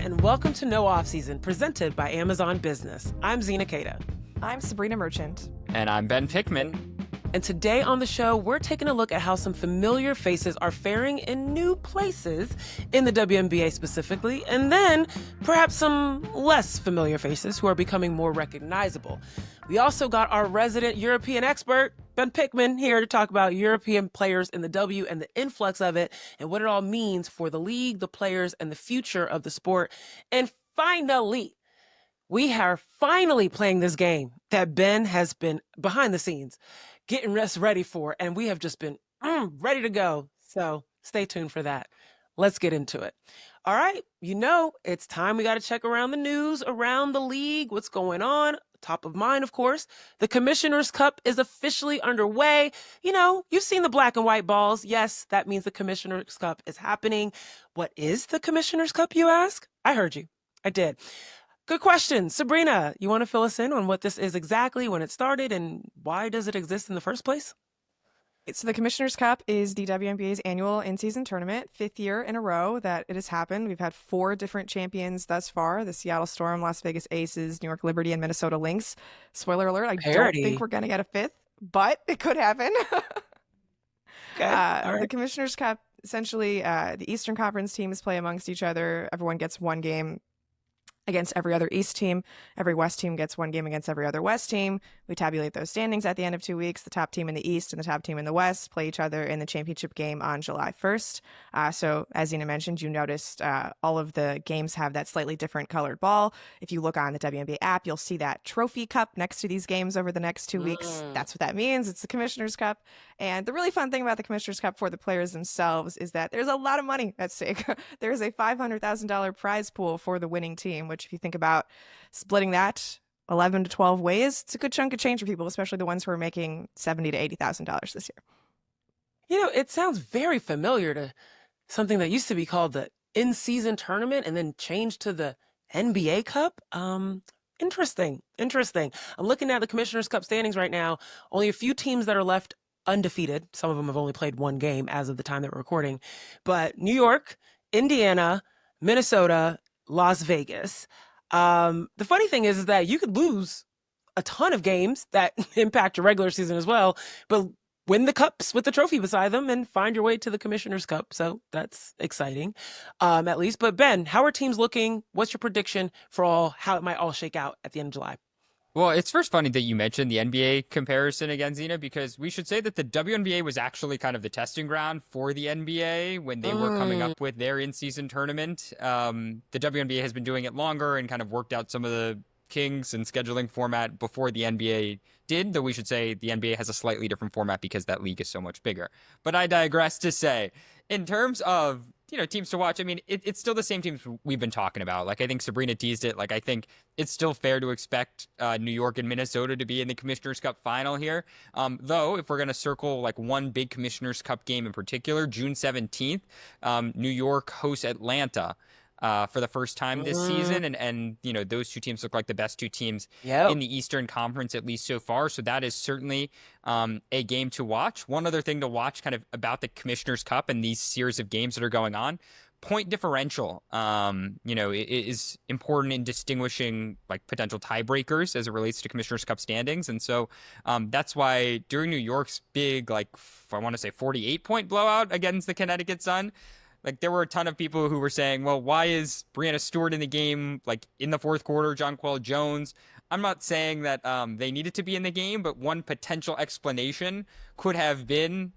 and welcome to No Off Season, presented by Amazon Business. I'm Zena. I'm Sabreena Merchant. And I'm Ben Pickman. And today on the show, we're taking a look at how some familiar faces are faring in new places in the WNBA specifically, and then perhaps some less familiar faces who are becoming more recognizable. We also got our resident European expert, Ben Pickman, here to talk about European players in the W and the influx of it and what it all means for the league, the players, and the future of the sport. And finally, we are finally playing this game that Ben has been behind the scenes getting us ready for, and we have just been ready to go. So stay tuned for that. Let's get into it. All right, it's time we got to check around the news, around the league, what's going on. Top of mind, of course, the Commissioner's Cup is officially underway. You've seen the black and white balls. Yes, that means the Commissioner's Cup is happening. What is the Commissioner's Cup, you ask? I heard you. I did. Good question. Sabreena, you want to fill us in on what this is exactly, when it started, and why does it exist in the first place? So the Commissioner's Cup is the WNBA's annual in-season tournament, 5th year in a row that it has happened. We've had 4 different champions thus far: the Seattle Storm, Las Vegas Aces, New York Liberty, and Minnesota Lynx. Spoiler alert, I don't think we're going to get a 5th, but it could happen. Okay. All right. The Commissioner's Cup, essentially, the Eastern Conference teams play amongst each other. Everyone gets one game against every other East team. Every West team gets one game against every other West team. We tabulate those standings at the end of 2 weeks. The top team in the East and the top team in the West play each other in the championship game on July 1st. So as Zena mentioned, you noticed all of the games have that slightly different colored ball. If you look on the WNBA app, you'll see that trophy cup next to these games over the next 2 weeks. That's what that means. It's the Commissioner's Cup. And the really fun thing about the Commissioner's Cup for the players themselves is that there's a lot of money at stake. There's a $500,000 prize pool for the winning team, which if you think about splitting that 11 to 12 ways, it's a good chunk of change for people, especially the ones who are making $70,000 to $80,000 this year. It sounds very familiar to something that used to be called the in-season tournament and then changed to the NBA Cup. Interesting. I'm looking at the Commissioner's Cup standings right now. Only a few teams that are left undefeated. Some of them have only played one game as of the time that we're recording. But New York, Indiana, Minnesota, Las Vegas. The funny thing is that you could lose a ton of games that impact your regular season as well, but win the cups with the trophy beside them and find your way to the Commissioner's Cup. So that's exciting, at least. But Ben, how are teams looking? What's your prediction for how it might all shake out at the end of July? Well, it's first funny that you mentioned the NBA comparison again, Zena, because we should say that the WNBA was actually kind of the testing ground for the NBA when they were coming up with their in-season tournament. The WNBA has been doing it longer and kind of worked out some of the kinks and scheduling format before the NBA did, though we should say the NBA has a slightly different format because that league is so much bigger. But I digress to say, in terms of teams to watch, I mean, it's still the same teams we've been talking about. Like, I think Sabreena teased it. Like, I think it's still fair to expect New York and Minnesota to be in the Commissioner's Cup final here. Though, if we're going to circle like one big Commissioner's Cup game in particular, June 17th, New York hosts Atlanta for the first time this season. And those two teams look like the best two teams in the Eastern Conference, at least so far. So that is certainly a game to watch. One other thing to watch kind of about the Commissioner's Cup and these series of games that are going on, point differential, it is important in distinguishing like potential tiebreakers as it relates to Commissioner's Cup standings. And so that's why during New York's big, like, I want to say 48-point blowout against the Connecticut Sun, like, there were a ton of people who were saying, well, why is Breanna Stewart in the game, like, in the fourth quarter, Jonquel Jones? I'm not saying that they needed to be in the game, but one potential explanation could have been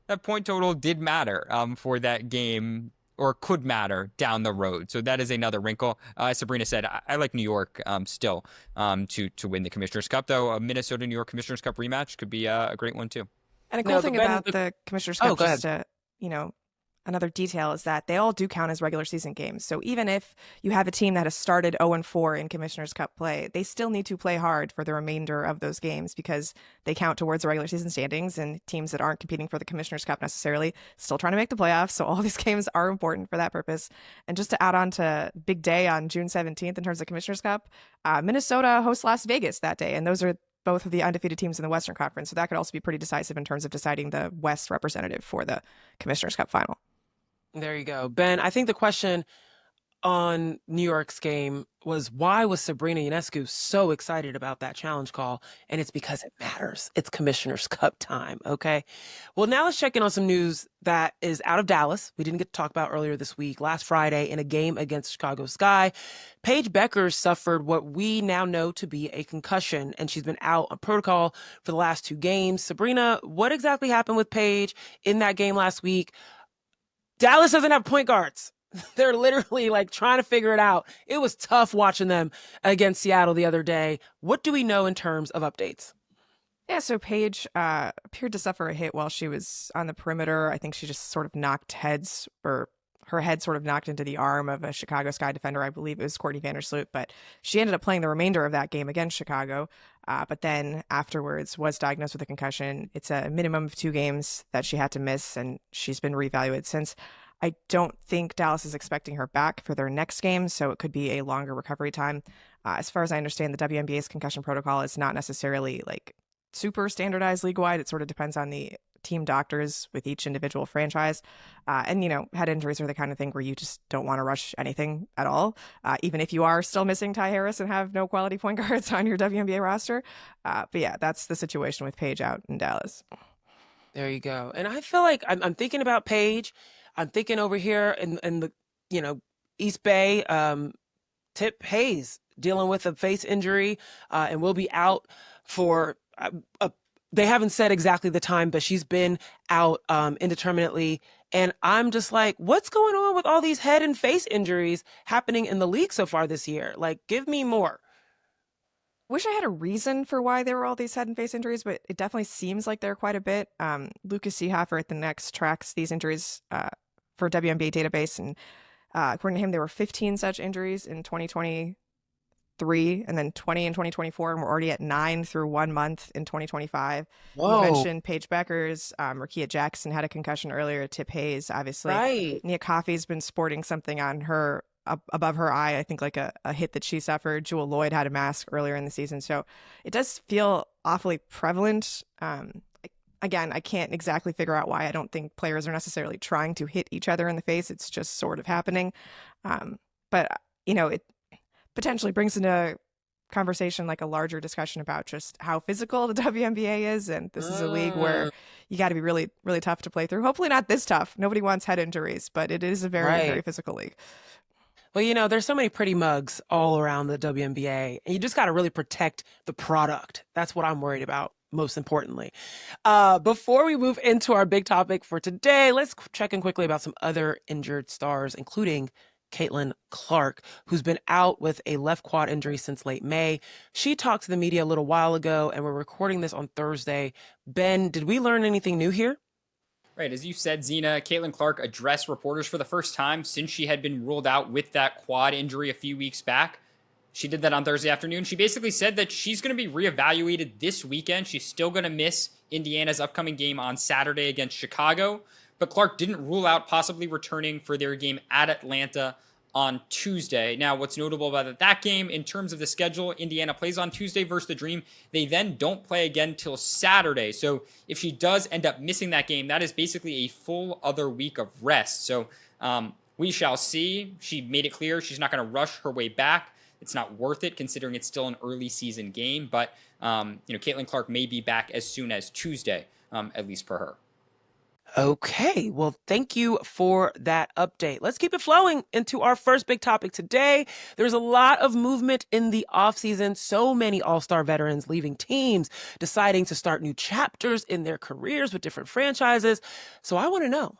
that point total did matter for that game, or could matter down the road. So that is another wrinkle. As Sabreena said, I like New York still to win the Commissioner's Cup, though a Minnesota-New York Commissioner's Cup rematch could be a great one, too. And a cool thing about the Commissioner's Cup, just to, another detail is that they all do count as regular season games. So even if you have a team that has started 0-4 in Commissioner's Cup play, they still need to play hard for the remainder of those games because they count towards the regular season standings, and teams that aren't competing for the Commissioner's Cup necessarily still trying to make the playoffs. So all these games are important for that purpose. And just to add on to big day on June 17th in terms of Commissioner's Cup, Minnesota hosts Las Vegas that day. And those are both of the undefeated teams in the Western Conference. So that could also be pretty decisive in terms of deciding the West representative for the Commissioner's Cup final. There you go. Ben, I think the question on New York's game was, why was Sabreena Ionescu so excited about that challenge call? And it's because it matters. It's Commissioner's Cup time, okay? Well, now let's check in on some news that is out of Dallas. We didn't get to talk about earlier this week. Last Friday, in a game against Chicago Sky, Paige Bueckers suffered what we now know to be a concussion, and she's been out on protocol for the last 2 games. Sabreena, what exactly happened with Paige in that game last week? Dallas doesn't have point guards. They're literally like trying to figure it out. It was tough watching them against Seattle the other day. What do we know in terms of updates? Yeah, so Paige appeared to suffer a hit while she was on the perimeter. I think she just sort of knocked heads, or her head sort of knocked into the arm of a Chicago Sky defender. I believe it was Courtney Vandersloot, but she ended up playing the remainder of that game against Chicago. But then afterwards was diagnosed with a concussion. It's a minimum of 2 games that she had to miss, and she's been reevaluated since. I don't think Dallas is expecting her back for their next game, so it could be a longer recovery time. As far as I understand, the WNBA's concussion protocol is not necessarily like super standardized league-wide. It sort of depends on the team doctors with each individual franchise. And, head injuries are the kind of thing where you just don't want to rush anything at all, even if you are still missing Ty Harris and have no quality point guards on your WNBA roster. But yeah, that's the situation with Paige out in Dallas. There you go. And I feel like I'm thinking about Paige. I'm thinking over here in the, East Bay, Tip Hayes dealing with a face injury and will be out for they haven't said exactly the time, but she's been out indeterminately. And I'm just like, what's going on with all these head and face injuries happening in the league so far this year? Like, give me more. Wish I had a reason for why there were all these head and face injuries, but it definitely seems like there are quite a bit. Lucas Seehofer at the Next tracks these injuries for WNBA database, and according to him, there were 15 such injuries in 2023, and then 20 in 2024, and we're already at 9 through 1 month in 2025. Whoa. You mentioned Paige Bueckers. Rakia Jackson had a concussion earlier. Tip Hayes, obviously. Right. Nia Coffey's been sporting something on her above her eye, I think like a hit that she suffered. Jewel Lloyd had a mask earlier in the season. So it does feel awfully prevalent. Again, I can't exactly figure out why. I don't think players are necessarily trying to hit each other in the face. It's just sort of happening. But it potentially brings into conversation like a larger discussion about just how physical the WNBA is. And this is a league where you got to be really, really tough to play through. Hopefully not this tough. Nobody wants head injuries, but it is a very, very physical league. Well, there's so many pretty mugs all around the WNBA, and you just got to really protect the product. That's what I'm worried about, most importantly. Before we move into our big topic for today, let's check in quickly about some other injured stars, including Caitlin Clark, who's been out with a left quad injury since late May. She talked to the media a little while ago, and we're recording this on Thursday. Ben, did we learn anything new here? Right, as you said, Zena, Caitlin Clark addressed reporters for the first time since she had been ruled out with that quad injury a few weeks back. She did that on Thursday afternoon. She basically said that she's going to be reevaluated this weekend. She's still going to miss Indiana's upcoming game on Saturday against Chicago, but Clark didn't rule out possibly returning for their game at Atlanta on Tuesday. Now, what's notable about that game, in terms of the schedule, Indiana plays on Tuesday versus the Dream. They then don't play again till Saturday. So if she does end up missing that game, that is basically a full other week of rest. So we shall see. She made it clear she's not going to rush her way back. It's not worth it considering it's still an early season game. But, Caitlin Clark may be back as soon as Tuesday, at least per her. Okay, well, thank you for that update. Let's keep it flowing into our first big topic today. There's a lot of movement in the offseason. So many all-star veterans leaving teams, deciding to start new chapters in their careers with different franchises. So I want to know,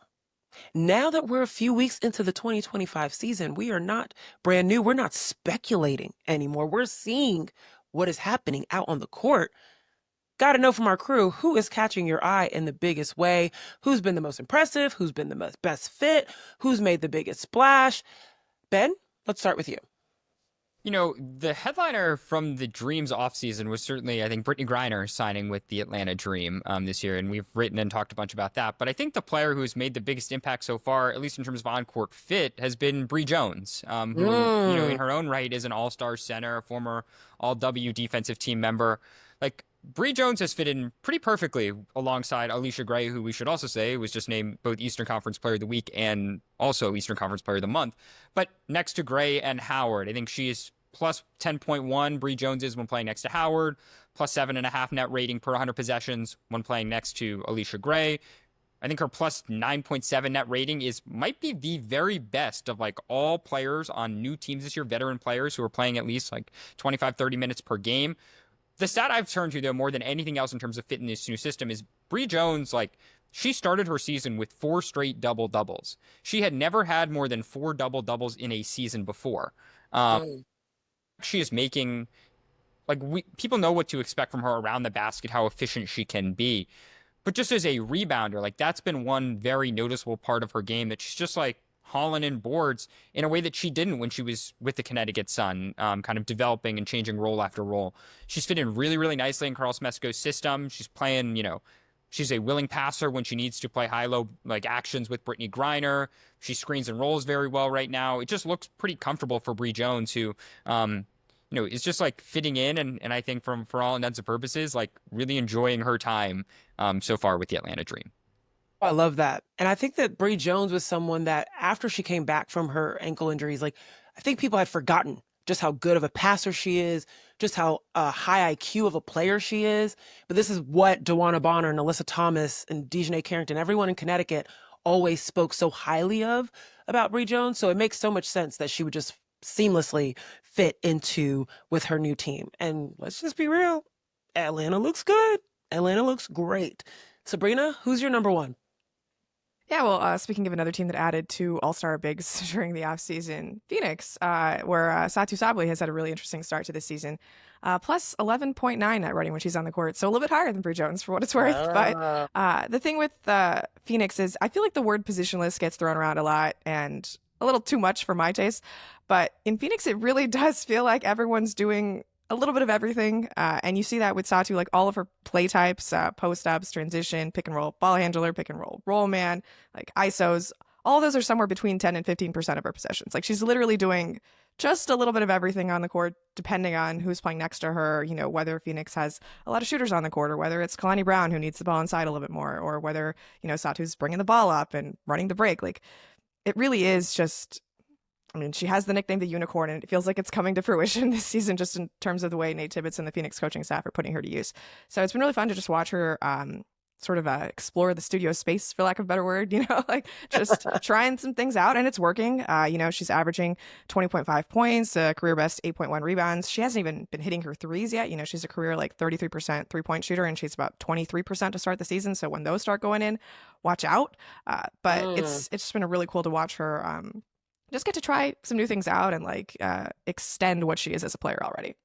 now that we're a few weeks into the 2025 season, we are not brand new. We're not speculating anymore. We're seeing what is happening out on the court. Got to know from our crew, who is catching your eye in the biggest way? Who's been the most impressive? Who's been the best fit? Who's made the biggest splash? Ben, let's start with you. The headliner from the Dream's offseason was certainly, I think, Brittany Griner signing with the Atlanta Dream this year, and we've written and talked a bunch about that. But I think the player who's made the biggest impact so far, at least in terms of on-court fit, has been Bree Jones, who, in her own right is an all-star center, a former All-W defensive team member. Like, Bree Jones has fit in pretty perfectly alongside Alicia Gray, who we should also say was just named both Eastern Conference Player of the Week and also Eastern Conference Player of the Month. But next to Gray and Howard, I think she is plus 10.1. Bree Jones is when playing next to Howard, plus 7.5 net rating per 100 possessions when playing next to Alicia Gray. I think her plus 9.7 net rating might be the very best of like all players on new teams this year, veteran players who are playing at least like 25, 30 minutes per game. The stat I've turned to, though, more than anything else in terms of fit in this new system is Bree Jones, like, she started her season with 4 straight double-doubles. She had never had more than 4 double-doubles in a season before. She is making, like, people know what to expect from her around the basket, how efficient she can be. But just as a rebounder, like, that's been one very noticeable part of her game, that she's just, like, hauling in boards in a way that she didn't when she was with the Connecticut Sun, kind of developing and changing role after role. She's fit in really, really nicely in Carl Smesco's system. She's playing, she's a willing passer when she needs to play high-low like actions with Brittany Griner. She screens and rolls very well right now. It just looks pretty comfortable for Bree Jones, who, is just like fitting in, and I think for all intents and purposes, like really enjoying her time so far with the Atlanta Dream. I love that. And I think that Bree Jones was someone that after she came back from her ankle injuries, like I think people had forgotten just how good of a passer she is, just how high IQ of a player she is. But this is what DeWanna Bonner and Alyssa Thomas and Dejanay Carrington, everyone in Connecticut always spoke so highly of about Bree Jones. So it makes so much sense that she would just seamlessly fit into with her new team. And let's just be real. Atlanta looks good. Atlanta looks great. Sabreena, who's your number one? Yeah, well, speaking of another team that added 2 all-star bigs during the offseason, Phoenix, where Satou Sabally has had a really interesting start to this season. Plus 11.9 net rating when she's on the court, so a little bit higher than Bree Jones for what it's worth. But the thing with Phoenix is I feel like the word positionless gets thrown around a lot and a little too much for my taste. But in Phoenix, it really does feel like everyone's doing a little bit of everything. And you see that with Satou, like all of her play types, post-ups, transition, pick and roll, ball handler, pick and roll man, like ISOs. All of those are somewhere between 10 and 15% of her possessions. Like she's literally doing just a little bit of everything on the court, depending on who's playing next to her, whether Phoenix has a lot of shooters on the court, or whether it's Kalani Brown who needs the ball inside a little bit more, or whether, Satou's bringing the ball up and running the break. Like it really is just, she has the nickname the Unicorn, and it feels like it's coming to fruition this season just in terms of the way Nate Tibbetts and the Phoenix coaching staff are putting her to use. So it's been really fun to just watch her sort of explore the studio space, for lack of a better word, like just trying some things out, and it's working. She's averaging 20.5 points, career best 8.1 rebounds. She hasn't even been hitting her threes yet. She's a career like 33% three-point shooter, and she's about 23% to start the season. So when those start going in, watch out. But it's just been really cool to watch her just get to try some new things out and like extend what she is as a player already.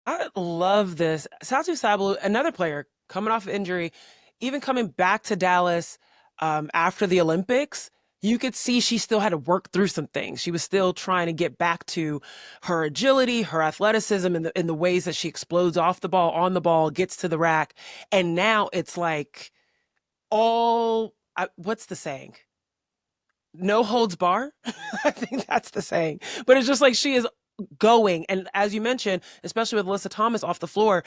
I love this. Satou Sabally, another player coming off injury, even coming back to Dallas after the Olympics, you could see she still had to work through some things. She was still trying to get back to her agility, her athleticism, in the ways that she explodes off the ball, on the ball, gets to the rack. And now it's like what's the saying? No holds bar. I think that's the saying. But it's just like she is going. And as you mentioned, especially with Alyssa Thomas off the floor,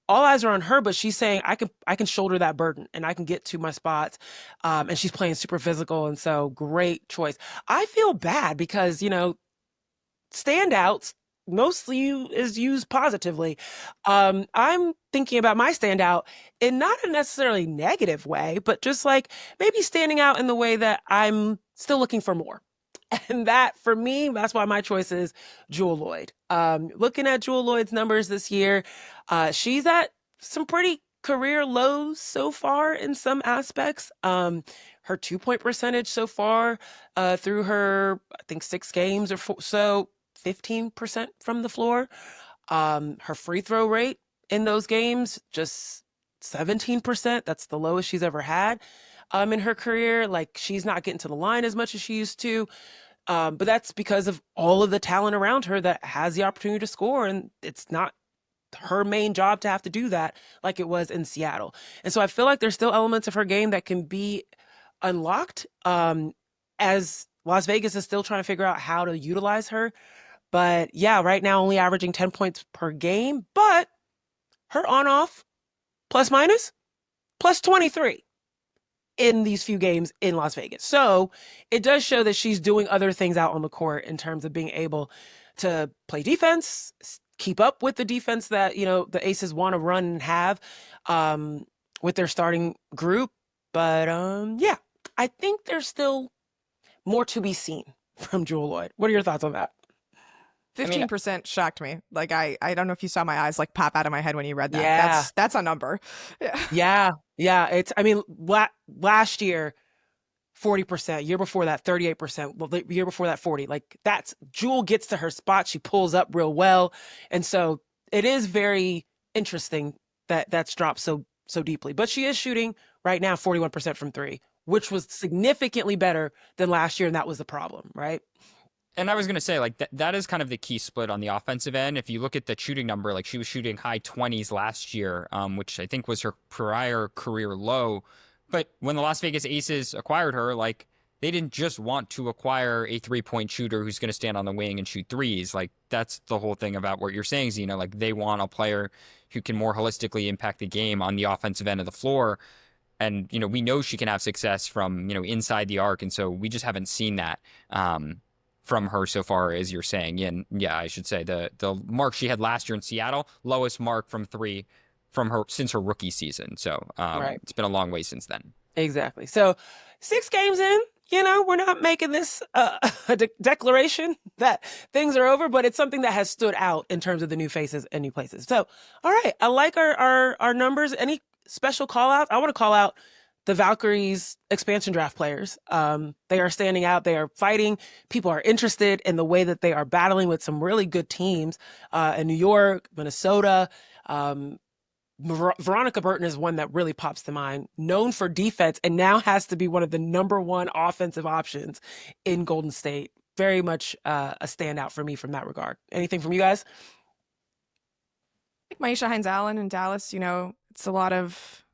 all eyes are on her, but she's saying, I can shoulder that burden and I can get to my spots. And she's playing super physical. And so great choice. I feel bad because, standouts mostly is used positively. I'm thinking about my standout in not a necessarily negative way, but just like maybe standing out in the way that I'm still looking for more. And that, for me, that's why my choice is Jewell Loyd. Looking at Jewell Loyd's numbers this year, she's at some pretty career lows so far in some aspects. Her 2-point percentage so far through her, I think, 6 games or so, 15% from the floor. Her free throw rate in those games, just 17%. That's the lowest she's ever had in her career. Like, she's not getting to the line as much as she used to. But that's because of all of the talent around her that has the opportunity to score. And it's not her main job to have to do that like it was in Seattle. And so I feel like there's still elements of her game that can be unlocked as Las Vegas is still trying to figure out how to utilize her. But yeah, right now only averaging 10 points per game, but her on-off plus minus, plus 23 in these few games in Las Vegas. So it does show that she's doing other things out on the court in terms of being able to play defense, keep up with the defense that, the Aces want to run and have with their starting group. But yeah, I think there's still more to be seen from Jewell Loyd. What are your thoughts on that? 15% shocked me. Like I don't know if you saw my eyes like pop out of my head when you read that. Yeah. That's a number. Yeah. Yeah. Last year, 40%, year before that, 38%, well, the year before that, 40. Like that's Jewell gets to her spot. She pulls up real well. And so it is very interesting that that's dropped so deeply, but she is shooting right now 41% from three, which was significantly better than last year. And that was the problem, right? And I was going to say, like, that is kind of the key split on the offensive end. If you look at the shooting number, like she was shooting high 20s last year, which I think was her prior career low. But when the Las Vegas Aces acquired her, like, they didn't just want to acquire a three-point shooter who's going to stand on the wing and shoot threes. Like, that's the whole thing about what you're saying, Zena. Like, they want a player who can more holistically impact the game on the offensive end of the floor. And, we know she can have success from, inside the arc. And so we just haven't seen that from her so far, as you're saying. And yeah, I should say the mark she had last year in Seattle, lowest mark from three from her since her rookie season. So Right. It's been a long way since then. Exactly. So 6 games in, we're not making this a declaration that things are over, but it's something that has stood out in terms of the new faces and new places. So, all right. I like our numbers. Any special call out? I want to call out the Valkyries expansion draft players. They are standing out. They are fighting. People are interested in the way that they are battling with some really good teams in New York, Minnesota. Veronica Burton is one that really pops to mind, known for defense and now has to be one of the number one offensive options in Golden State. Very much a standout for me from that regard. Anything from you guys? Like Maisha Hines-Allen in Dallas, it's a lot of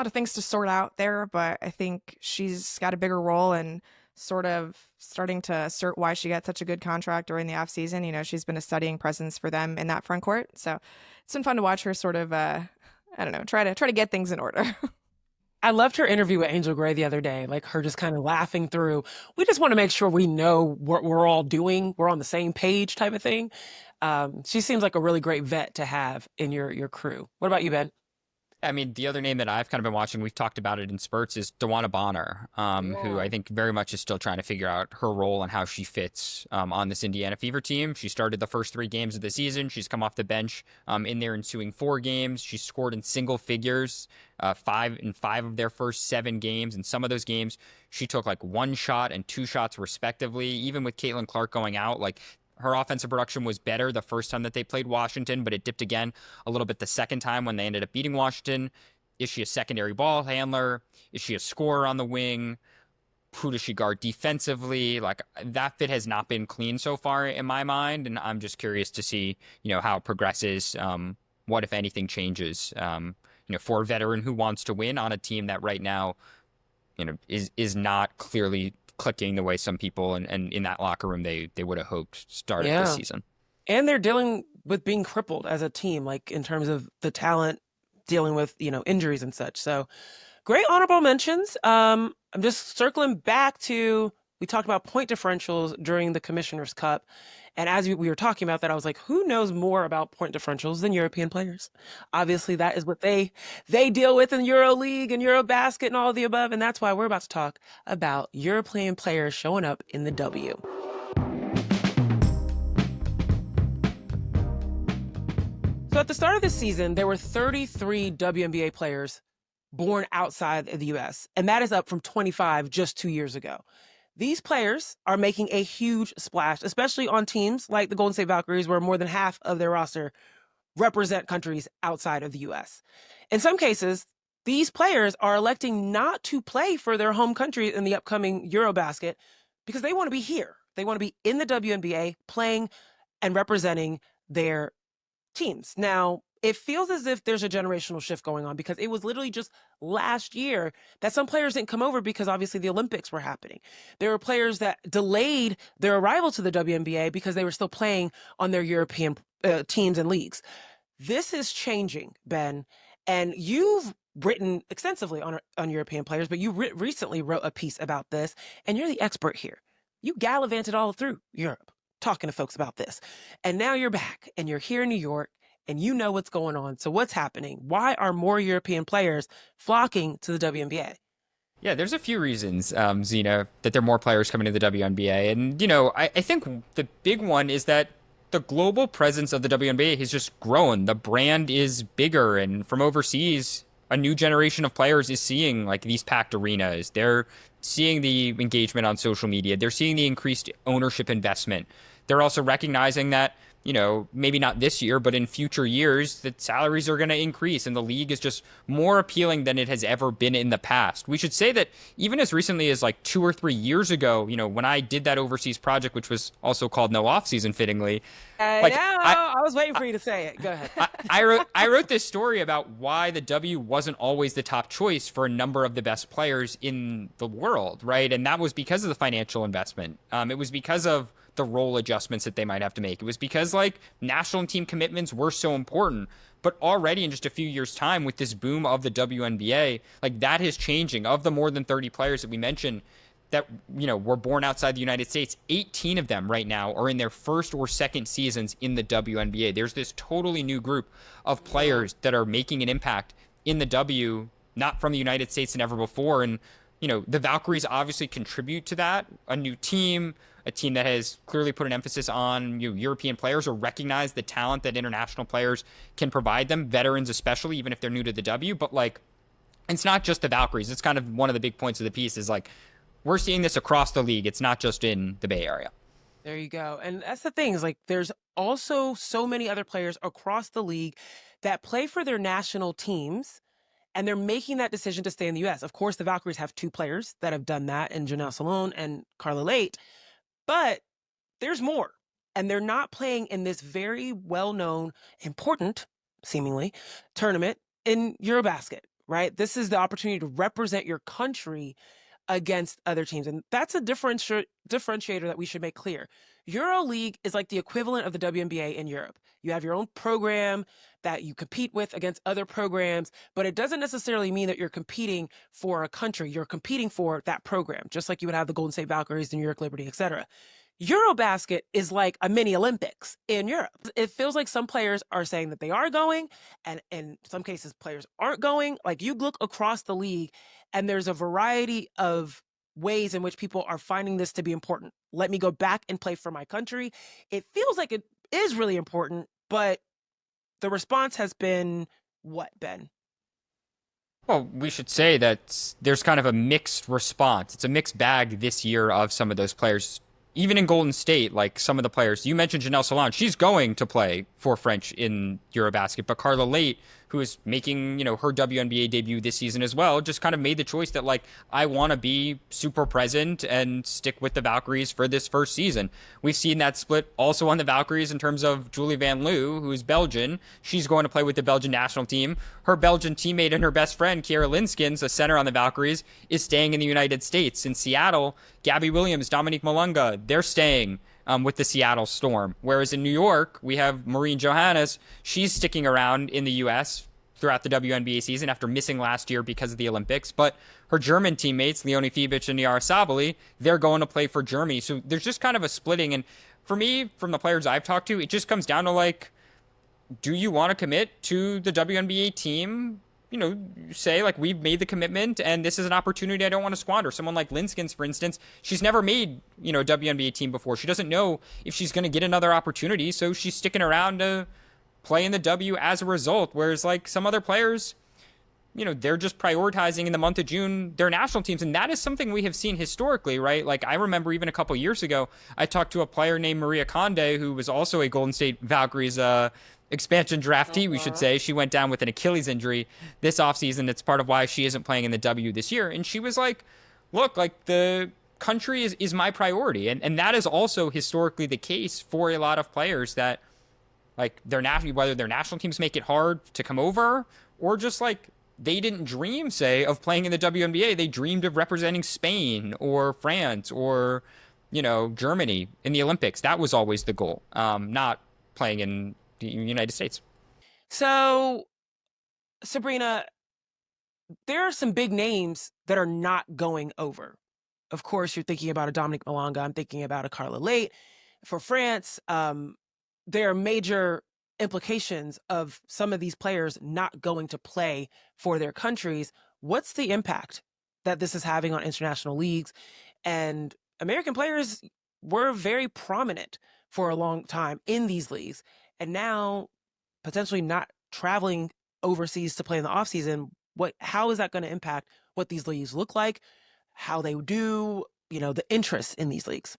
things to sort out there, but I think she's got a bigger role and sort of starting to assert why she got such a good contract during the offseason. She's been a steadying presence for them in that front court. So it's been fun to watch her sort of, try to get things in order. I loved her interview with Angel Gray the other day, like her just kind of laughing through. We just want to make sure we know what we're all doing. We're on the same page type of thing. She seems like a really great vet to have in your crew. What about you, Ben? I mean, the other name that I've kind of been watching, we've talked about it in spurts, is DeWanna Bonner, who I think very much is still trying to figure out her role and how she fits on this Indiana Fever team. She started the first 3 games of the season. She's come off the bench in their ensuing 4 games. She scored in single figures 5 of their first 7 games. In some of those games, she took like 1 shot and 2 shots respectively. Even with Caitlin Clark going out, like, her offensive production was better the first time that they played Washington, but it dipped again a little bit the second time when they ended up beating Washington. Is she a secondary ball handler? Is she a scorer on the wing? Who does she guard defensively? Like, that fit has not been clean so far in my mind, and I'm just curious to see, how it progresses. What, if anything, changes, for a veteran who wants to win on a team that right now, is not clearly clicking the way some people and in that locker room they would have hoped started this season. And they're dealing with being crippled as a team, like in terms of the talent, dealing with, injuries and such. So great honorable mentions. I'm just circling back to, we talked about point differentials during the Commissioner's Cup. And as we were talking about that, I was like, who knows more about point differentials than European players? Obviously, that is what they deal with in EuroLeague and Eurobasket and all of the above. And that's why we're about to talk about European players showing up in the W. So at the start of the season, there were 33 WNBA players born outside of the U.S., and that is up from 25 just 2 years ago. These players are making a huge splash, especially on teams like the Golden State Valkyries, where more than half of their roster represent countries outside of the U.S. In some cases, these players are electing not to play for their home country in the upcoming Eurobasket because they want to be here. They want to be in the WNBA playing and representing their teams. Now, it feels as if there's a generational shift going on because it was literally just last year that some players didn't come over because obviously the Olympics were happening. There were players that delayed their arrival to the WNBA because they were still playing on their European teams and leagues. This is changing, Ben. And you've written extensively on European players, but you recently wrote a piece about this, and you're the expert here. You gallivanted all through Europe talking to folks about this. And now you're back and you're here in New York and you know what's going on. So what's happening? Why are more European players flocking to the WNBA? Yeah, there's a few reasons, Zena, that there are more players coming to the WNBA. And, I think the big one is that the global presence of the WNBA has just grown. The brand is bigger. And from overseas, a new generation of players is seeing like these packed arenas. They're seeing the engagement on social media. They're seeing the increased ownership investment. They're also recognizing that, maybe not this year, but in future years, that salaries are going to increase and the league is just more appealing than it has ever been in the past. We should say that even as recently as like 2 or 3 years ago, when I did that overseas project, which was also called No Offseason fittingly, I was waiting for you to say it. Go ahead. I wrote this story about why the W wasn't always the top choice for a number of the best players in the world, right? And that was because of the financial investment. It was because of the role adjustments that they might have to make. It was because like national team commitments were so important. But already in just a few years' time with this boom of the WNBA, like that is changing. Of the more than 30 players that we mentioned that, were born outside the United States, 18 of them right now are in their first or second seasons in the WNBA. There's this totally new group of players that are making an impact in the W, not from the United States than ever before. And, the Valkyries obviously contribute to that. A new team, a team that has clearly put an emphasis on European players or recognize the talent that international players can provide them, veterans especially, even if they're new to the W. But like, it's not just the Valkyries. It's kind of one of the big points of the piece is like, we're seeing this across the league. It's not just in the Bay Area. There you go. And that's the thing is like, there's also so many other players across the league that play for their national teams. And they're making that decision to stay in the U.S. Of course, the Valkyries have 2 players that have done that, and Janelle Salone and Carla Late. But there's more. And they're not playing in this very well-known, important, seemingly, tournament in Eurobasket, right? This is the opportunity to represent your country against other teams. And that's a differentiator that we should make clear. EuroLeague is like the equivalent of the WNBA in Europe. You have your own program that you compete with against other programs, but it doesn't necessarily mean that you're competing for a country. You're competing for that program, just like you would have the Golden State Valkyries, the New York Liberty, etc. Eurobasket is like a mini Olympics in Europe. It feels like some players are saying that they are going, and in some cases, players aren't going. Like you look across the league, and there's a variety of ways in which people are finding this to be important. Let me go back and play for my country. It feels like it is really important, but the response has been what, Ben? Well, we should say that there's kind of a mixed response. It's a mixed bag this year of some of those players. Even in Golden State, like some of the players, you mentioned Janelle Salon, she's going to play for French in Eurobasket, but Carla Late, who is making, her WNBA debut this season as well, just kind of made the choice that like, I want to be super present and stick with the Valkyries for this first season. We've seen that split also on the Valkyries in terms of Julie Van Loo, who is Belgian. She's going to play with the Belgian national team. Her Belgian teammate and her best friend, Kiara Linskins, a center on the Valkyries, is staying in the United States. In Seattle, Gabby Williams, Dominique Malunga, they're staying with the Seattle Storm. Whereas in New York, we have Maureen Johannes. She's sticking around in the U.S. throughout the WNBA season after missing last year because of the Olympics. But her German teammates, Leonie Fibic and Niara Sabali, they're going to play for Germany. So there's just kind of a splitting. And for me, from the players I've talked to, it just comes down to like, do you want to commit to the WNBA team? Say like we've made the commitment and this is an opportunity I don't want to squander. Someone like Linskins, for instance, she's never made, a WNBA team before. She doesn't know if she's going to get another opportunity. So she's sticking around to play in the W as a result. Whereas like some other players, they're just prioritizing in the month of June their national teams. And that is something we have seen historically, right? Like I remember even a couple years ago, I talked to a player named Maria Conde, who was also a Golden State Valkyries expansion draftee, we should say. She went down with an Achilles injury this offseason. It's part of why she isn't playing in the W this year. And she was like, look, like the country is my priority. And that is also historically the case for a lot of players that like whether their national teams make it hard to come over or just like they didn't dream, say, of playing in the WNBA. They dreamed of representing Spain or France or, Germany in the Olympics. That was always the goal, not playing in the United States. So Sabreena, there are some big names that are not going over. Of course, you're thinking about a Dominic Malanga. I'm thinking about a Carla Late. For France, there are major implications of some of these players not going to play for their countries. What's the impact that this is having on international leagues? And American players were very prominent for a long time in these leagues. And now potentially not traveling overseas to play in the offseason, how is that going to impact what these leagues look like, how they do, the interest in these leagues?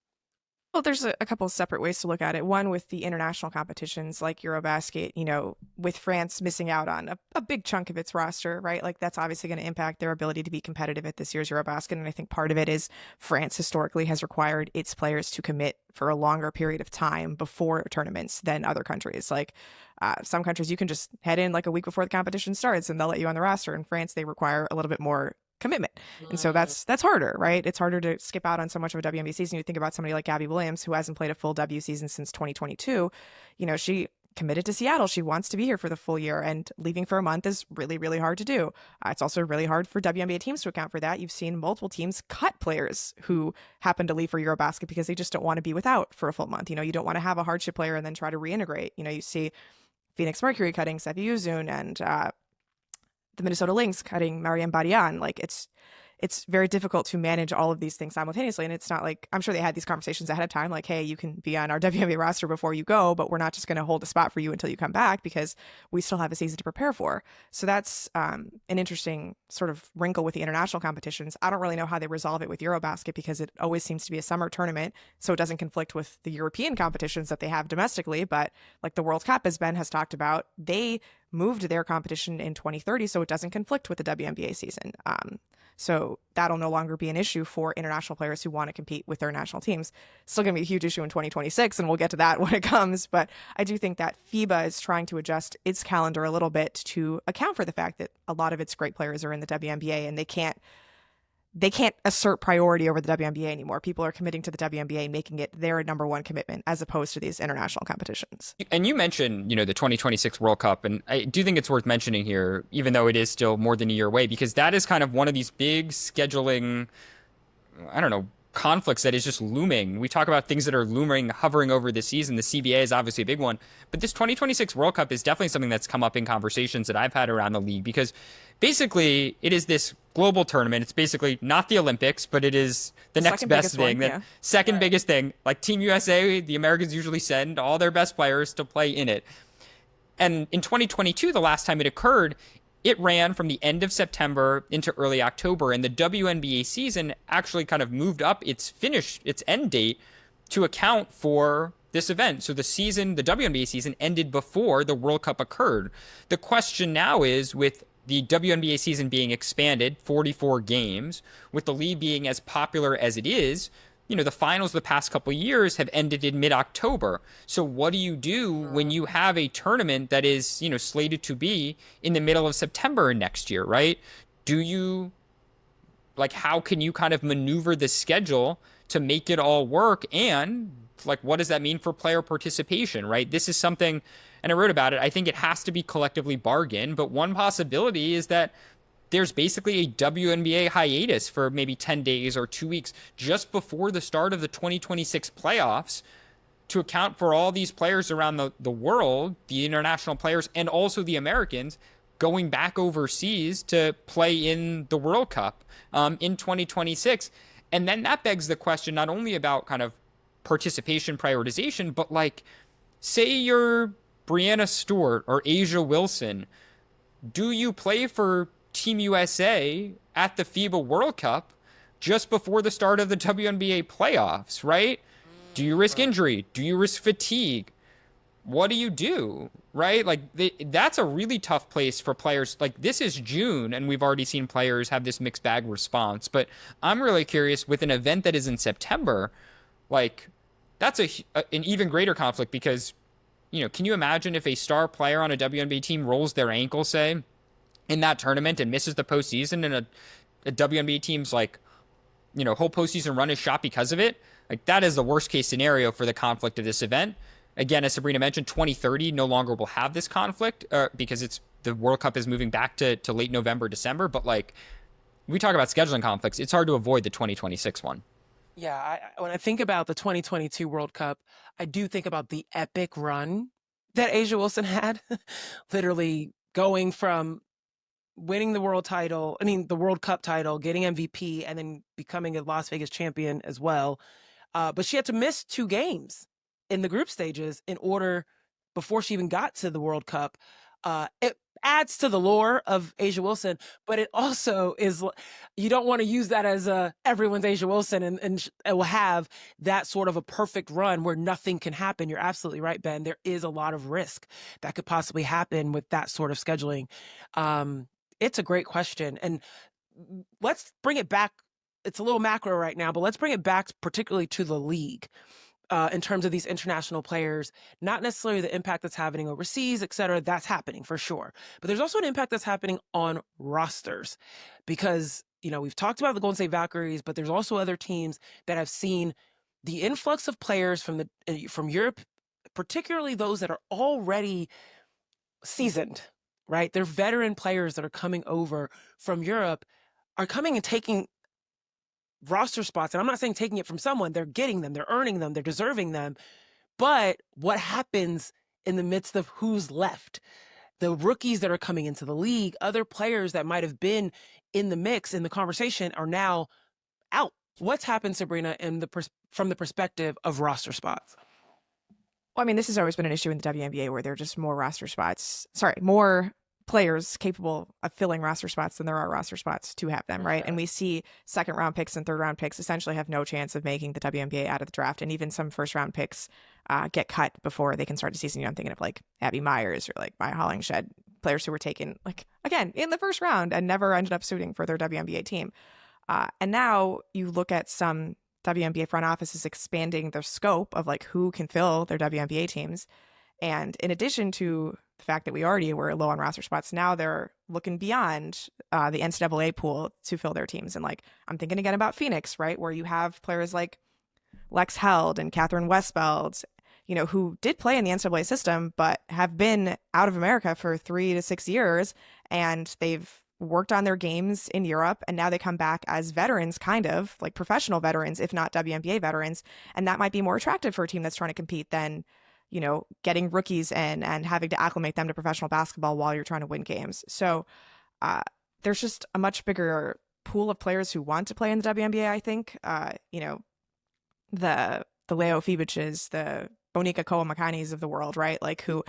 Well, there's a couple of separate ways to look at it. One, with the international competitions like Eurobasket, with France missing out on a big chunk of its roster, right? Like, that's obviously going to impact their ability to be competitive at this year's Eurobasket. And I think part of it is France historically has required its players to commit for a longer period of time before tournaments than other countries. Like, some countries you can just head in like a week before the competition starts and they'll let you on the roster. In France, they require a little bit more commitment. And so that's harder, right? It's harder to skip out on so much of a WNBA season. You think about somebody like Gabby Williams, who hasn't played a full W season since 2022. She committed to Seattle. She wants to be here for the full year, and leaving for a month is really, really hard to do. It's also really hard for WNBA teams to account for that. You've seen multiple teams cut players who happen to leave for Eurobasket because they just don't want to be without for a full month. You don't want to have a hardship player and then try to reintegrate. You see Phoenix Mercury cutting Sevi Uzun and the Minnesota Lynx cutting Mariam Badian. Like, it's very difficult to manage all of these things simultaneously. And it's not like, I'm sure they had these conversations ahead of time, like, hey, you can be on our WNBA roster before you go, but we're not just going to hold a spot for you until you come back because we still have a season to prepare for. So that's an interesting sort of wrinkle with the international competitions. I don't really know how they resolve it with Eurobasket because it always seems to be a summer tournament, so it doesn't conflict with the European competitions that they have domestically. But like the World Cup, as Ben has talked about, they moved their competition in 2030, so it doesn't conflict with the WNBA season. So that'll no longer be an issue for international players who want to compete with their national teams. Still going to be a huge issue in 2026, and we'll get to that when it comes. But I do think that FIBA is trying to adjust its calendar a little bit to account for the fact that a lot of its great players are in the WNBA, and they can't assert priority over the WNBA anymore. People are committing to the WNBA, making it their number one commitment as opposed to these international competitions. And you mentioned, the 2026 World Cup, and I do think it's worth mentioning here, even though it is still more than a year away, because that is kind of one of these big scheduling, conflicts that is just looming. We talk about things that are looming, hovering over the season. The CBA is obviously a big one, but this 2026 World Cup is definitely something that's come up in conversations that I've had around the league, because basically it is this global tournament. It's basically not the Olympics, but it is the next best thing. Second biggest thing. Like Team USA, the Americans usually send all their best players to play in it. And in 2022, the last time it occurred, it ran from the end of September into early October, and the WNBA season actually kind of moved up its end date to account for this event. So the WNBA season ended before the World Cup occurred. The question now is, with the WNBA season being expanded, 44 games, with the league being as popular as it is, the finals the past couple of years have ended in mid-October. So what do you do when you have a tournament that is, slated to be in the middle of September next year, right? How can you kind of maneuver the schedule to make it all work? And what does that mean for player participation, right? This is something, and I wrote about it, I think it has to be collectively bargained, but one possibility is that there's basically a WNBA hiatus for maybe 10 days or 2 weeks just before the start of the 2026 playoffs to account for all these players around the world, the international players, and also the Americans going back overseas to play in the World Cup in 2026. And then that begs the question not only about kind of participation prioritization, but say you're Brianna Stewart or Asia Wilson, do you play for Team USA at the FIBA World Cup just before the start of the WNBA playoffs, right? Do you risk injury? Do you risk fatigue? What do you do, right? That's a really tough place for players. This is June, and we've already seen players have this mixed bag response. But I'm really curious, with an event that is in September, that's an even greater conflict because, can you imagine if a star player on a WNBA team rolls their ankle, say, in that tournament and misses the postseason, and a WNBA team's whole postseason run is shot because of it? That is the worst case scenario for the conflict of this event. Again, as Sabreena mentioned, 2030 no longer will have this conflict because it's the World Cup is moving back to late November, December. But like we talk about scheduling conflicts, it's hard to avoid the 2026 one. Yeah, when I think about the 2022 World Cup, I do think about the epic run that Asia Wilson had, literally going from winning the the World Cup title, getting MVP, and then becoming a Las Vegas champion as well. But she had to miss 2 games in the group stages before she even got to the World Cup. It adds to the lore of Asia Wilson, but it also is, you don't want to use that as everyone's Asia Wilson and it will have that sort of a perfect run where nothing can happen. You're absolutely right, Ben. There is a lot of risk that could possibly happen with that sort of scheduling. It's a great question. And let's bring it back. It's a little macro right now, but let's bring it back particularly to the league. In terms of these international players, not necessarily the impact that's happening overseas, et cetera, that's happening for sure. But there's also an impact that's happening on rosters because, we've talked about the Golden State Valkyries, but there's also other teams that have seen the influx of players from Europe, particularly those that are already seasoned, right? They're veteran players that are coming over from Europe, are coming and taking roster spots. And I'm not saying taking it from someone, they're getting them, they're earning them, they're deserving them. But what happens in the midst of who's left? The rookies that are coming into the league, other players that might have been in the mix, in the conversation, are now out. What's happened, Sabreena, from the perspective of roster spots? Well, I mean, this has always been an issue in the WNBA where there are just more players capable of filling roster spots than there are roster spots to have them, right? And we see 2nd-round picks and 3rd-round picks essentially have no chance of making the WNBA out of the draft, and even some 1st-round picks get cut before they can start the season. I'm thinking of like Abby Myers or like Maya Hollingshed, players who were taken again in the 1st round and never ended up suiting for their WNBA team. And now you look at some WNBA front offices expanding their scope of like who can fill their WNBA teams. And in addition to the fact that we already were low on roster spots, now they're looking beyond the NCAA pool to fill their teams. And like, I'm thinking again about Phoenix, right? Where you have players like Lex Held and Catherine Westbeld, who did play in the NCAA system, but have been out of America for 3 to 6 years. And they've worked on their games in Europe. And now they come back as veterans, kind of like professional veterans, if not WNBA veterans. And that might be more attractive for a team that's trying to compete than getting rookies in and having to acclimate them to professional basketball while you're trying to win games. So there's just a much bigger pool of players who want to play in the WNBA, I think. The Leo Fibiches, the Bonica Koa-Makanis of the world, right? Like who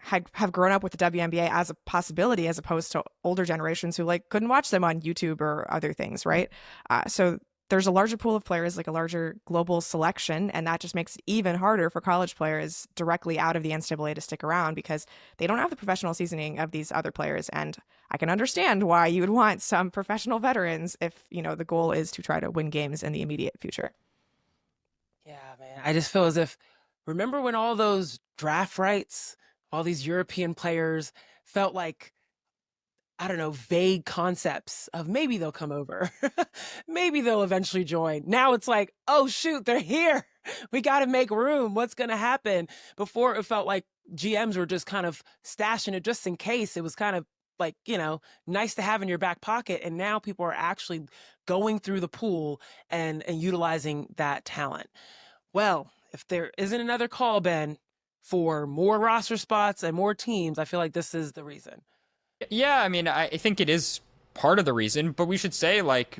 have grown up with the WNBA as a possibility as opposed to older generations who like couldn't watch them on YouTube or other things, right? So there's a larger pool of players, like a larger global selection, and that just makes it even harder for college players directly out of the NCAA to stick around because they don't have the professional seasoning of these other players. And I can understand why you would want some professional veterans if, the goal is to try to win games in the immediate future. Yeah, man. I just feel as if, remember when all those draft rights, all these European players felt like, I don't know, vague concepts of maybe they'll come over. Maybe they'll eventually join. Now it's like, oh, shoot, they're here. We got to make room. What's going to happen? Before it felt like GMs were just kind of stashing it just in case. It was kind of like, nice to have in your back pocket. And now people are actually going through the pool and utilizing that talent. Well, if there isn't another call, Ben, for more roster spots and more teams, I feel like this is the reason. Yeah, I mean, I think it is part of the reason, but we should say, like,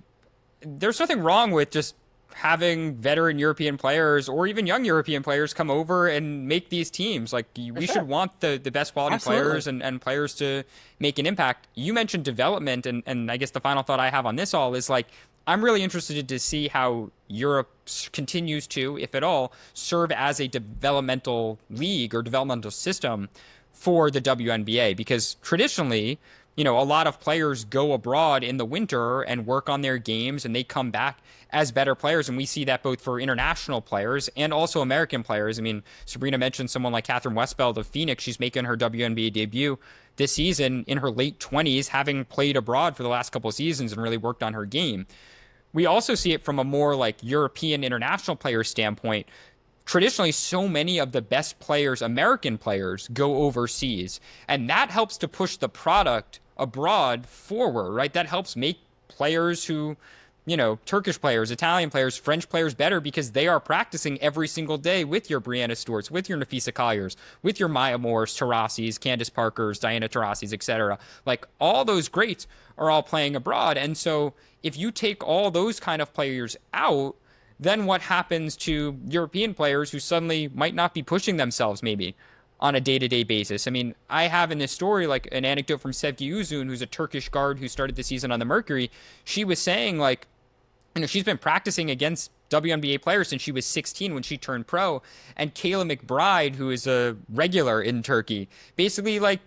there's nothing wrong with just having veteran European players or even young European players come over and make these teams. Like, we should want the best quality players and players to make an impact. You mentioned development, and I guess the final thought I have on this all is, like, I'm really interested to see how Europe continues to, if at all, serve as a developmental league or developmental system for the WNBA, because traditionally, a lot of players go abroad in the winter and work on their games and they come back as better players. And we see that both for international players and also American players. I mean, Sabreena mentioned someone like Catherine Westbeld of Phoenix. She's making her WNBA debut this season in her late 20s, having played abroad for the last couple of seasons and really worked on her game. We also see it from a more like European international player standpoint. traditionally so many of the best players, American players, go overseas. And that helps to push the product abroad forward, right? That helps make players who, Turkish players, Italian players, French players better because they are practicing every single day with your Brianna Stewarts, with your Nafisa Colliers, with your Maya Moores, Tarasis, Candace Parkers, Diana Taurasi's, etc. Like all those greats are all playing abroad. And so if you take all those kind of players out, then what happens to European players who suddenly might not be pushing themselves maybe on a day-to-day basis? I mean, I have in this story like an anecdote from Sevgi Uzun, who's a Turkish guard who started the season on the Mercury. She was saying like, she's been practicing against WNBA players since she was 16 when she turned pro. And Kayla McBride, who is a regular in Turkey, basically like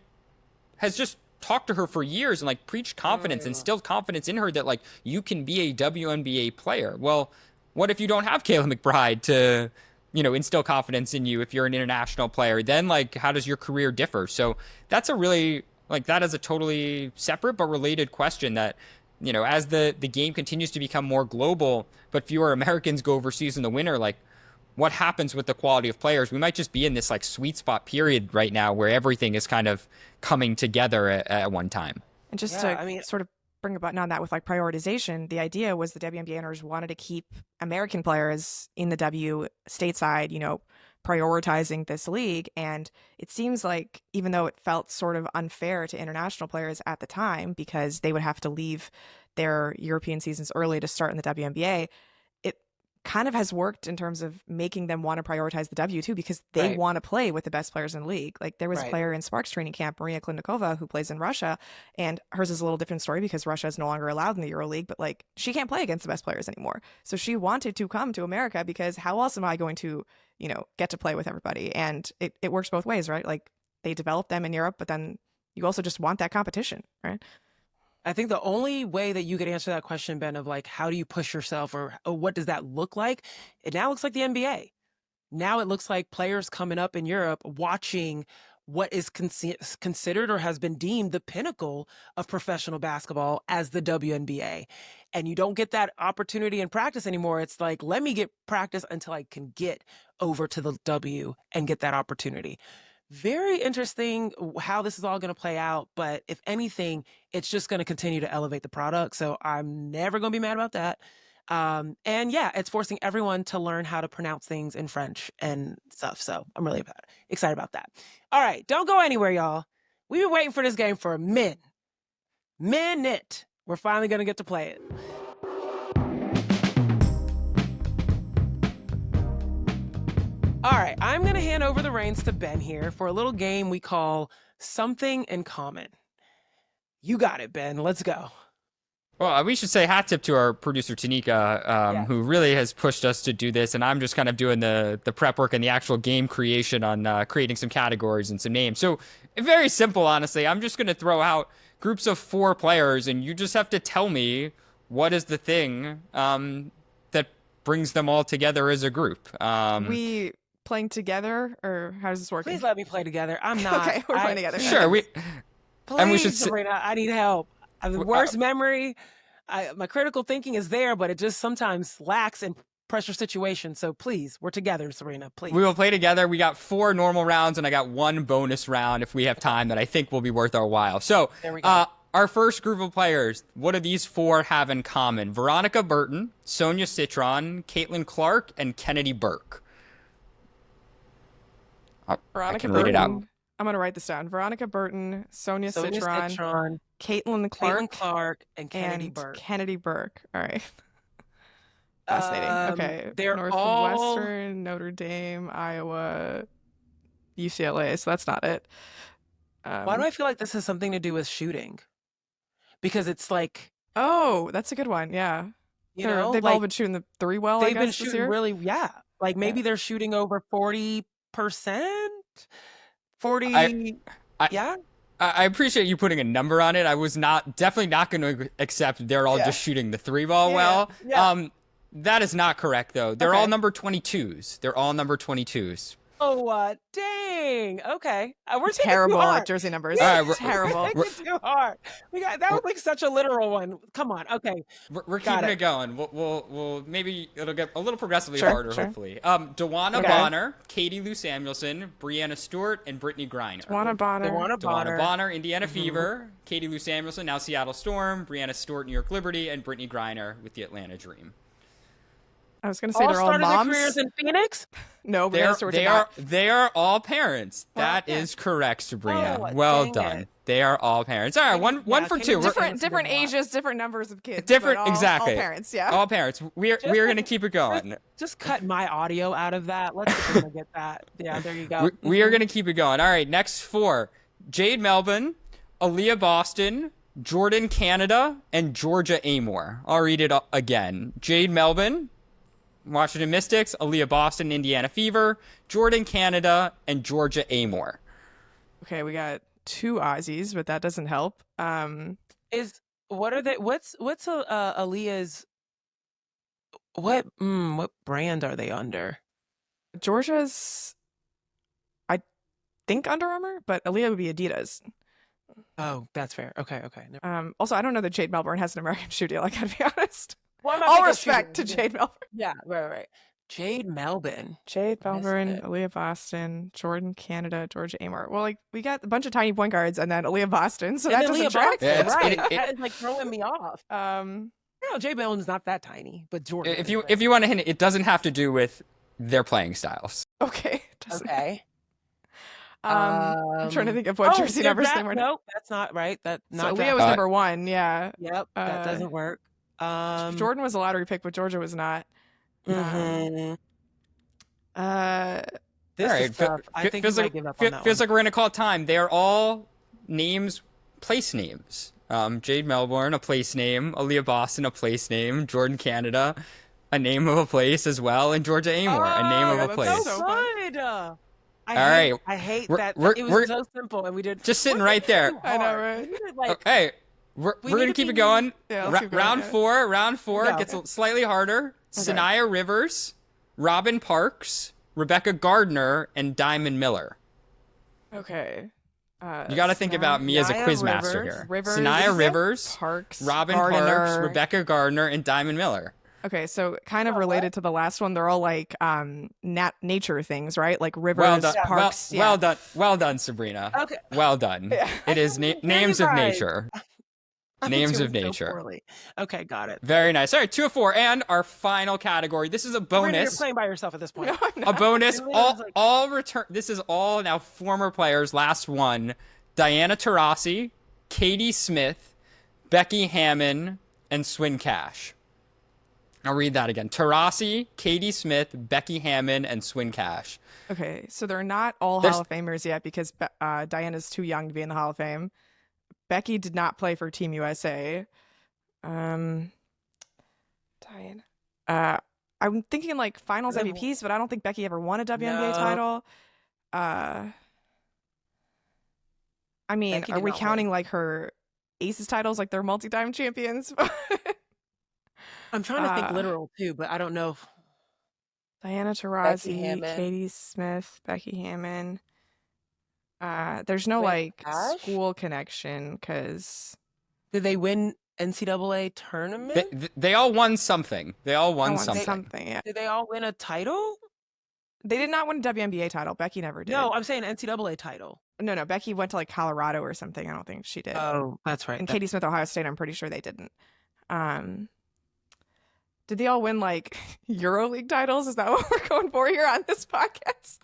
has just talked to her for years and like preached confidence and instilled confidence in her that like you can be a WNBA player. Well, what if you don't have Kayla McBride to, instill confidence in you if you're an international player? Then like how does your career differ? So that's a really that is a totally separate but related question that, as the game continues to become more global, but fewer Americans go overseas in the winter, like what happens with the quality of players? We might just be in this like sweet spot period right now where everything is kind of coming together at one time. And just sort of bring a button on that with like prioritization, the idea was the WNBA owners wanted to keep American players in the W stateside, prioritizing this league. And it seems like even though it felt sort of unfair to international players at the time because they would have to leave their European seasons early to start in the WNBA, it kind of has worked in terms of making them want to prioritize the W too, because they want to play with the best players in the league. Like there was a player in Sparks training camp, Maria Klindikova, who plays in Russia, and hers is a little different story because Russia is no longer allowed in the EuroLeague, but like she can't play against the best players anymore. So she wanted to come to America because how else am I going to, get to play with everybody? And it works both ways, right? Like they develop them in Europe, but then you also just want that competition, right? I think the only way that you could answer that question, Ben, of like, how do you push yourself or what does that look like? It now looks like the NBA. Now it looks like players coming up in Europe watching what is considered or has been deemed the pinnacle of professional basketball as the WNBA. And you don't get that opportunity in practice anymore. It's like, let me get practice until I can get over to the W and get that opportunity. Very interesting how this is all going to play out. But if anything, it's just going to continue to elevate the product. So I'm never going to be mad about that. And yeah, it's forcing everyone to learn how to pronounce things in French and stuff. So I'm really excited about that. All right, don't go anywhere, y'all. We've been waiting for this game for a minute. We're finally going to get to play it. All right, I'm going to hand over the reins to Ben here for a little game we call Something in Common. You got it, Ben. Let's go. Well, we should say hat tip to our producer, Tanika, who really has pushed us to do this. And I'm just kind of doing the prep work and the actual game creation on creating some categories and some names. So very simple, honestly. I'm just going to throw out groups of 4 players, and you just have to tell me what is the thing that brings them all together as a group. We playing together, or how does this work? Please let me play together. I'm not. Okay, we're playing together. Sure. Please, and we should Sabreena, I need help. I have the worst memory. My critical thinking is there, but it just sometimes lacks in pressure situations. So please, we're together, Sabreena, please. We will play together. We got 4 normal rounds, and I got 1 bonus round if we have time that I think will be worth our while. So there we go. Our first group of players, what do these 4 have in common? Veronica Burton, Sonia Citron, Caitlin Clark, and Kennedy Burke. Veronica Burton. Read it out. I'm going to write this down. Veronica Burton, Sonia Citron, Caitlin Clark, and Kennedy Burke. Kennedy Burke. All right. Fascinating. Okay. They're Northwestern, Notre Dame, Iowa, UCLA. So that's not it. Why do I feel like this has something to do with shooting? Because it's like... Oh, that's a good one. Yeah. They've all been shooting the 3 well, They've I guess, been shooting this year. really... Yeah. Like maybe they're shooting over 40%? 40... yeah? I appreciate you putting a number on it. I was definitely not going to accept they're all just shooting the 3 ball well. Yeah. That is not correct, though. They're all number 22s. They're all number 22s. Dang. Okay. We're taking too Terrible hard. at jersey numbers. All right, Terrible. We're taking too hard. That was like such a literal one. Come on. Okay. We're Got keeping it. it going. We'll maybe it'll get a little progressively Sure, harder, sure. hopefully. Dewana Okay. Bonner, Katie Lou Samuelson, Brianna Stewart, and Brittany Griner. Juana Bonner. Dewana Bonner, Indiana Fever, Katie Lou Samuelson, now Seattle Storm, Brianna Stewart, New York Liberty, and Brittany Griner with the Atlanta Dream. I was going to say All they're all started their moms. careers in Phoenix. No, Brianna Stewart did not. They are all parents. That Okay. is correct, Sabreena. Oh, well dang done. it. They are all parents. All right, one for Katie two. Lou We're- Different ages, different numbers of kids. Different, but all exactly. All parents, yeah. All parents. We are going to keep it going. Just cut my audio out of that. Let's get that. Yeah, there you go. We are going to keep it going. All right, next four. Jade Melbourne, Aaliyah Boston, Jordan Canada, and Georgia Amore. I'll read it again. Jade Melbourne, Washington Mystics, Aaliyah Boston, Indiana Fever, Jordan Canada, and Georgia Amore. Okay, we got 2 Aussies, but that doesn't help. What are they? What's Aaliyah's? What brand are they under? Georgia's, I think Under Armour, but Aaliyah would be Adidas. Oh, that's fair. Okay. Also, I don't know that Jade Melbourne has an American shoe deal. I gotta be honest. Well, I'm not All thinking respect to shoes. Jade Melbourne. Yeah, right. Jade Melbourne. Jade Melbourne, it. Aaliyah Boston, Jordan Canada, Georgia Amore. Well, like we got a bunch of tiny point guards and then Aaliyah Boston, so And that then doesn't Leah track. Boston, Yeah, right? That is like throwing me off. No, Jade Melbourne's not that tiny, but Jordan. If you want to hint, it doesn't have to do with their playing styles. Okay. Doesn't- okay. I'm trying to think of what jersey numbers they were. No, that's not right. That So not Aaliyah was number 1. Yeah. Yep, that doesn't work. Jordan was a lottery pick, but Georgia was not. Mhm. This All is right, tough. I think we might give up on that feels one. like we're going to call it time. They are all names, place names. Jade Melbourne, a place name. Aaliyah Boston, a place name. Jordan Canada, a name of a place as well. And Georgia Amore, a name of yeah, a that's place. so good. I hate We're- that. we're- It was we're- so simple, and we did Just sitting we're right there. too I know, hard. right? We did, like, Hey, we're We going need to keep to it be- going. Yeah, let's keep going, Round yeah. four. Round four Yeah, gets okay. slightly harder. Sanaya Rivers, Robin Parks, Rebecca Gardner, and Diamond Miller. Okay. You got to think about me as a Sanaya quiz master Rivers. here. Rivers, Sanaya Rivers, Parks, Robin Parks, Gardner. Rebecca Gardner, and Diamond Miller. Okay, so kind of related to the last one, they're all like nature things, right? Like rivers, Well done. parks. Well done. Well done, Sabrina. Okay. Well done. Yeah. It is names of right. nature. I'm Names of doing so nature. poorly. Okay, got it. Very nice. All right, 2 of 4. And our final category. This is a Sabrina, you're bonus. playing by yourself at this point. No, I'm A not. bonus. It was like- All return. This is all now former players. Last one. Diana Taurasi, Katie Smith, Becky Hammond, and Swin Cash. I'll read that again. Taurasi, Katie Smith, Becky Hammond, and Swin Cash. Okay, so they're not all There's- Hall of Famers yet because Diana's too young to be in the Hall of Fame. Becky did not play for Team USA. Diana. I'm thinking like Finals Then- MVPs, but I don't think Becky ever won a WNBA No. title. I mean, Becky are did we not counting win. like her Aces titles like they're multi-time champions? I'm trying to think Uh, literal too, but I don't know. Diana Taurasi, Hammond. Katie Smith, Becky Hammond. There's no Wait, like Cash? school connection because Did they win NCAA tournament? They all won something. They all won something. something. Yeah. Did they all win a title? They did not win a WNBA title. Becky never did. No, I'm saying NCAA title. No. Becky went to like Colorado or something. I don't think she did. Oh, that's right. And That- Katie Smith, Ohio State. I'm pretty sure they didn't. Did they all win like EuroLeague titles? Is that what we're going for here on this podcast?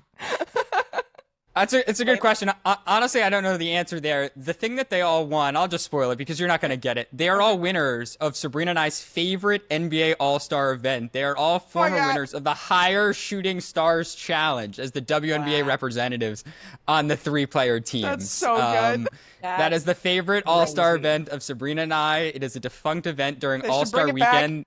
It's a good question. Honestly, I don't know the answer there. The thing that they all won, I'll just spoil it because you're not going to get it. They are all winners of Sabrina and I's favorite NBA All-Star event. They are all former God. winners of the Higher Shooting Stars Challenge as the WNBA Wow. representatives on the 3-player teams. That's so good. That is the favorite All-Star crazy. event of Sabrina and I. It is a defunct event during They should All-Star bring it back. Weekend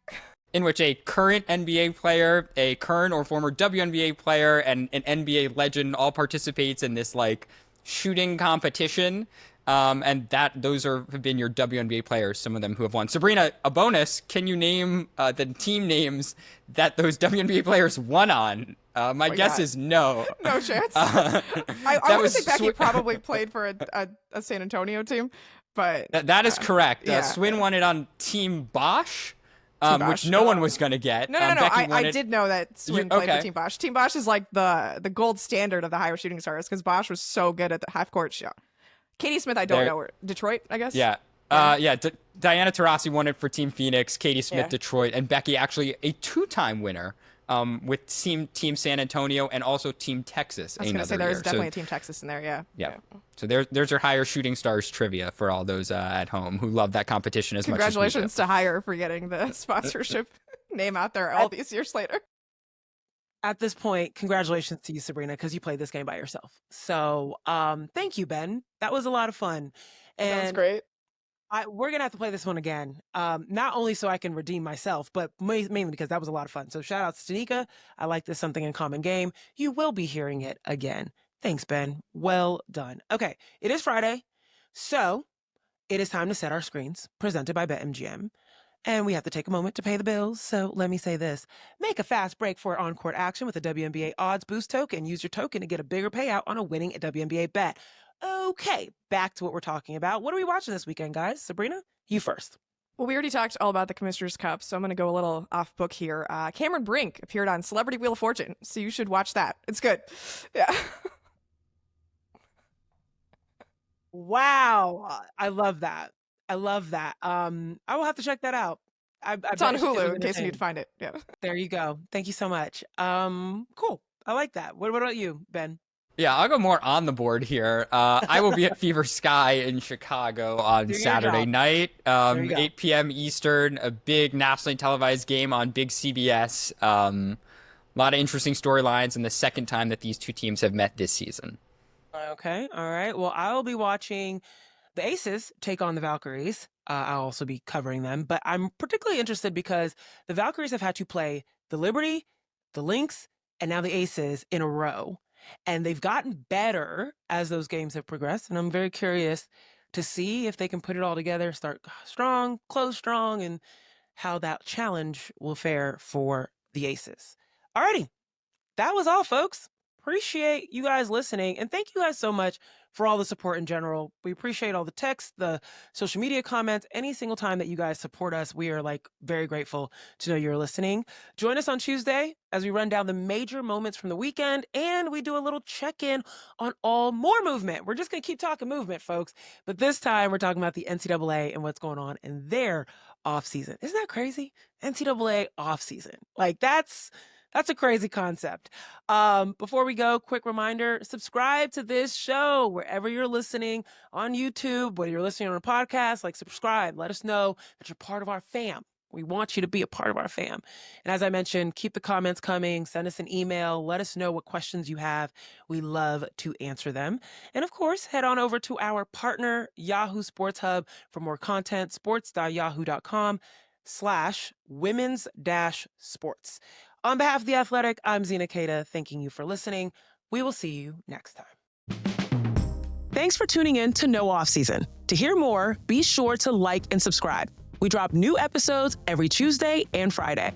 in which a current NBA player, a current or former WNBA player, and an NBA legend all participates in this like shooting competition. And those have been your WNBA players, some of them who have won. Sabrina, a bonus, can you name the team names that those WNBA players won on My guess God. is no. No chance. Uh, I that want to was say Becky Swi- probably played for a San Antonio team, but That is correct. yeah, Swin won it on Team Bosch, Team which Bosch. no one was going to get. No. Becky won I it. did know that Swin played okay. for Team Bosch. Team Bosch is like the gold standard of the higher shooting stars because Bosch was so good at the half court shot. Katie Smith, I don't know where. Detroit, I guess. Yeah. Diana Taurasi won it for Team Phoenix, Katie Smith, Detroit, and Becky actually a 2-time winner with Team San Antonio and also Team Texas. I was going to say there's definitely a Team Texas in there, yeah. So there's your higher shooting stars trivia for all those at home who love that competition as much as we do. Congratulations to Hire for getting the sponsorship name out there all these years later. At this point, congratulations to you, Sabreena, because you played this game by yourself. So thank you, Ben. That was a lot of fun. And that was great. We're going to have to play this one again, not only so I can redeem myself, but mainly because that was a lot of fun. So shout out to Tanika. I like this Something in Common game. You will be hearing it again. Thanks, Ben. Well done. Okay, it is Friday, so it is time to set our screens, presented by BetMGM. And we have to take a moment to pay the bills. So let me say this. Make a fast break for on-court action with the WNBA Odds Boost token. Use your token to get a bigger payout on a winning WNBA bet. Okay, back to what we're talking about. What are we watching this weekend, guys? Sabreena, you first. Well, we already talked all about the Commissioner's Cup, so I'm going to go a little off book here. Cameron Brink appeared on Celebrity Wheel of Fortune, so you should watch that. It's good. Yeah. Wow. I love that. I will have to check that out. It's on Hulu in case you need to find it. Yeah. There you go. Thank you so much. Cool. I like that. What about you, Ben? Yeah, I'll go more on the board here. I will be at Fever Sky in Chicago on Saturday night, 8 p.m. Eastern, a big nationally televised game on big CBS. A lot of interesting storylines, and the second time that these two teams have met this season. Okay. All right. Well, I'll be watching the Aces take on the Valkyries. I'll also be covering them, but I'm particularly interested because the Valkyries have had to play the Liberty, the Lynx, and now the Aces in a row. And they've gotten better as those games have progressed. And I'm very curious to see if they can put it all together, start strong, close strong, and how that challenge will fare for the Aces. Alrighty. That was all, folks. Appreciate you guys listening. And thank you guys so much for all the support in general. We appreciate all the texts, the social media comments, any single time that you guys support us. We are very grateful to know you're listening. Join us on Tuesday as we run down the major moments from the weekend and we do a little check-in on all more movement. We're just going to keep talking movement, folks. But this time we're talking about the NCAA and what's going on in their off-season. Isn't that crazy? NCAA off-season. That's a crazy concept. Before we go, quick reminder, subscribe to this show wherever you're listening on YouTube, whether you're listening on a podcast, subscribe. Let us know that you're part of our fam. We want you to be a part of our fam. And as I mentioned, keep the comments coming. Send us an email. Let us know what questions you have. We love to answer them. And of course, head on over to our partner, Yahoo Sports Hub, for more content, sports.yahoo.com/women's-sports. On behalf of The Athletic, I'm Zena Cailtin, thanking you for listening. We will see you next time. Thanks for tuning in to No Off Season. To hear more, be sure to like and subscribe. We drop new episodes every Tuesday and Friday.